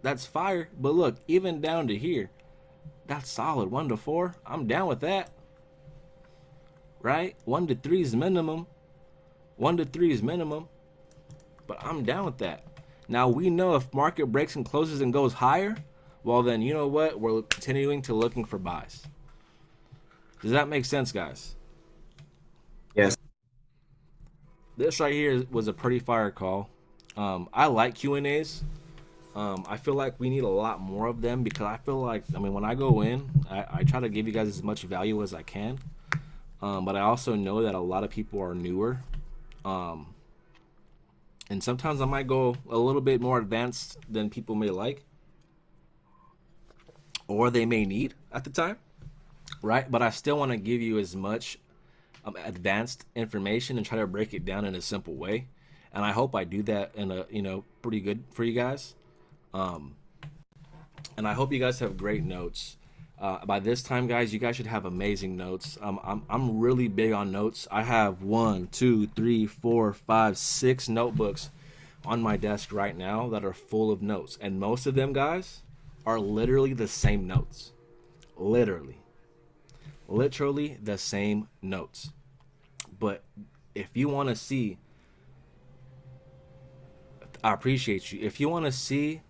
that's fire. But look, even down to here, that's solid. 1 to 4. I'm down with that. Right? 1 to 3 is minimum. 1 to 3 is minimum. But I'm down with that. Now we know if market breaks and closes and goes higher, well then, you know what? We're continuing to looking for buys. Does that make sense, guys?
Yes.
This right here was a pretty fire call. I like Q&As. I feel like we need a lot more of them, because I feel like, I mean, when I go in, I try to give you guys as much value as I can. But I also know that a lot of people are newer. And sometimes I might go a little bit more advanced than people may like, or they may need at the time, right? But I still want to give you as much advanced information and try to break it down in a simple way. And I hope I do that in a, pretty good for you guys. And I hope you guys have great notes. By this time, guys, you guys should have amazing notes. I'm really big on notes. I have 1, 2, 3, 4, 5, 6 notebooks on my desk right now that are full of notes, and most of them, guys, are literally the same notes. Literally the same notes. But if you want to see, I appreciate you. If you want to see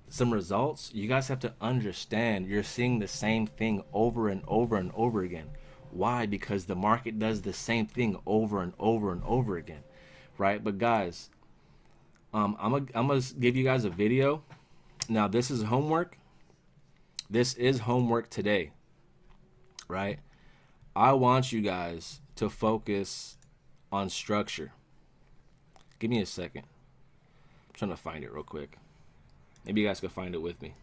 some results, you guys have to understand you're seeing the same thing over and over and over again. Why? Because the market does the same thing over and over and over again, right? But guys, I'm gonna give you guys a video. Now this is homework. This is homework today, right? I want you guys to focus on structure. Give me a second. I'm trying to find it real quick. Maybe you guys can find it with me.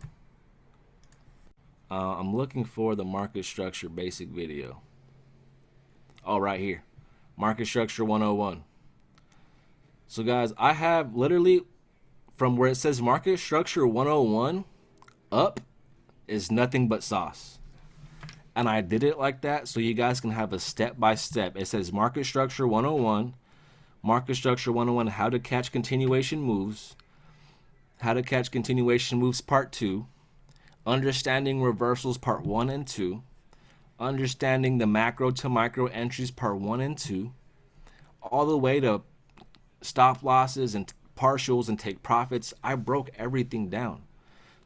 I'm looking for the market structure basic video. Oh, right here. Market structure 101. So guys, I have literally from where it says market structure 101 up is nothing but sauce. And I did it like that so you guys can have a step-by-step. It says market structure 101, market structure 101, how to catch continuation moves, how to catch continuation moves part 2, understanding reversals part 1 and 2, understanding the macro to micro entries part 1 and 2, all the way to stop losses and partials and take profits. I broke everything down.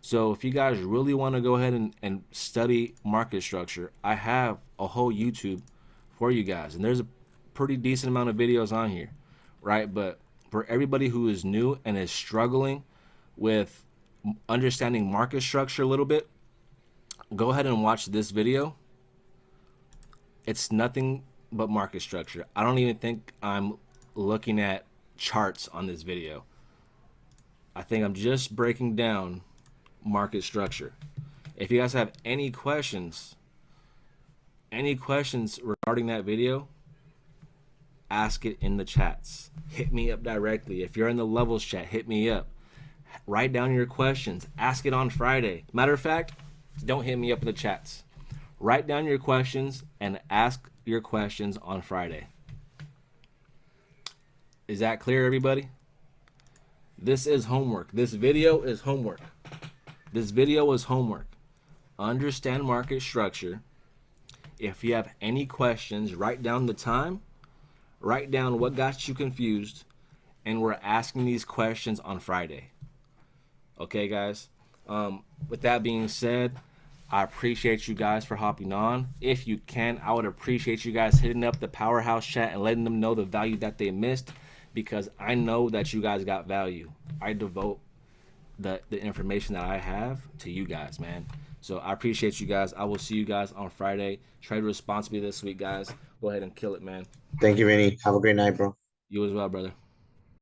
So if you guys really want to go ahead and study market structure, I have a whole YouTube for you guys. And there's a pretty decent amount of videos on here, right? But for everybody who is new and is struggling with understanding market structure a little bit, go ahead and watch this video. It's nothing but market structure. I don't even think I'm looking at charts on this video. I think I'm just breaking down market structure. If you guys have any questions regarding that video, ask it in the chats. Hit me up directly. If you're in the levels chat, hit me up. Write down your questions. Ask it on Friday. Matter of fact, don't hit me up in the chats. Write down your questions and ask your questions on Friday. Is that clear, everybody? This is homework. This video is homework. This video is homework. Understand market structure. If you have any questions, write down the time, write down what got you confused, and we're asking these questions on Friday. Okay, guys? With that being said, I appreciate you guys for hopping on. If you can, I would appreciate you guys hitting up the Powerhouse chat and letting them know the value that they missed, because I know that you guys got value. I devote the information that I have to you guys, man. So I appreciate you guys. I will see you guys on Friday. Trade responsibly this week, guys. Go ahead and kill it, man.
Thank you, Vinny. Have a great night, bro.
You as well, brother.